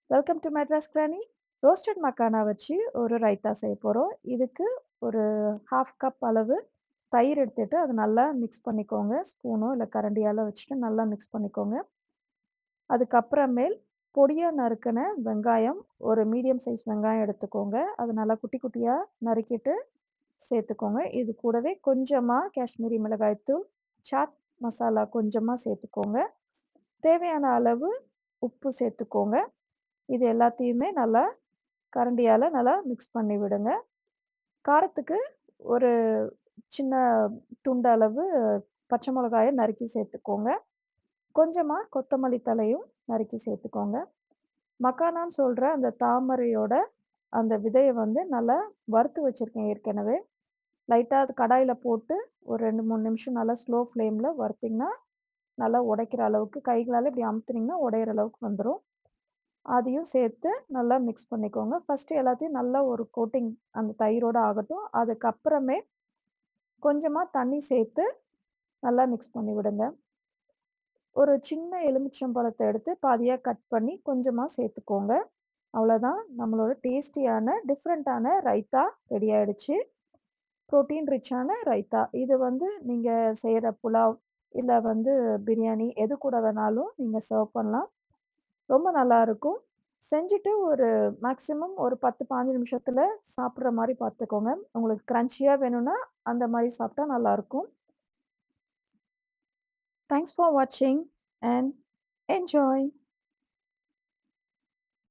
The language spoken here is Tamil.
Welcome to Madras granny. Roasted makhana வச்சு ஒரு ரைத்தா செய்ய போறோம். இதுக்கு ஒரு 1/2 கப் அளவு தயிர் எடுத்துட்டு, அத நல்லா மிக்ஸ் பண்ணிக்கோங்க. ஸ்பூனோ இல்ல கரண்டியால வச்சுட்டு நல்லா மிக்ஸ் பண்ணிக்கோங்க. அதுக்கப்புறமேல் பொடியா நறுக்குன வெங்காயம், ஒரு மீடியம் சைஸ் வெங்காயம் எடுத்துக்கோங்க. அத நல்லா குட்டி குட்டியா நறுக்கிட்டு சேர்த்துக்கோங்க. இது கூடவே கொஞ்சமா காஷ்மீரி மிளகாய் தூள், சாட் மசாலா கொஞ்சமா சேர்த்துக்கோங்க. தேவையான அளவு உப்பு சேர்த்துக்கோங்க. இது எல்லாத்தையுமே நல்லா கரண்டியால நல்லா மிக்ஸ் பண்ணி விடுங்க. காரத்துக்கு ஒரு சின்ன துண்டு அளவு பச்சை மிளகாய நறுக்கி சேர்த்துக்கோங்க. கொஞ்சமா கொத்தமல்லி தழையும் நறுக்கி சேர்த்துக்கோங்க. மக்கானான்னு சொல்ற அந்த தாமரையோட அந்த விதைய வந்து நல்லா வறுத்து வச்சிருக்கேன் ஏற்கனவே. லைட்டா அது கடாயில போட்டு ஒரு 2, 3 நிமிஷம் நல்லா ஸ்லோ ஃப்ளேம்ல வறுத்தீங்கன்னா, நல்லா உடைக்கிற அளவுக்கு கைகளால இப்படி அமுத்துனீங்கன்னா உடையிற அளவுக்கு வந்துரும். அதையும் சேர்த்து நல்லா மிக்ஸ் பண்ணிக்கோங்க. ஃபர்ஸ்ட்டு எல்லாத்தையும் நல்லா ஒரு கோட்டிங் அந்த தயிரோட ஆகட்டும். அதுக்கப்புறமே கொஞ்சமா தண்ணி சேர்த்து நல்லா மிக்ஸ் பண்ணி விடுங்க. ஒரு சின்ன எலுமிச்சம்பழத்த எடுத்து பாதியா கட் பண்ணி கொஞ்சமா சேர்த்துக்கோங்க. அவ்வளோதான் நம்மளோட டேஸ்டியான டிஃபரண்டான ரைத்தா ரெடி ஆயிடுச்சு. புரோட்டீன் ரிச்சான ரைத்தா. இது வந்து நீங்க செய்ற புலாவ், இல்ல வந்து பிரியாணி எது கூட வேணாலும் நீங்க சர்வ் பண்ணலாம். ரொம்ப நல்லாருக்கும். செஞ்சுட்டு ஒரு மேக்ஸிமம் ஒரு 10, 15 நிமிஷத்துல சாப்பிடுற மாரி பார்த்துக்கோங்க. உங்களுக்கு கிரன்ச்சியா வேணும்னா, அந்த மாரி சாப்பிட்டா நல்லாருக்கும். தேங்க்ஸ் ஃபார் வாட்சிங் அண்ட் என்ஜாய்.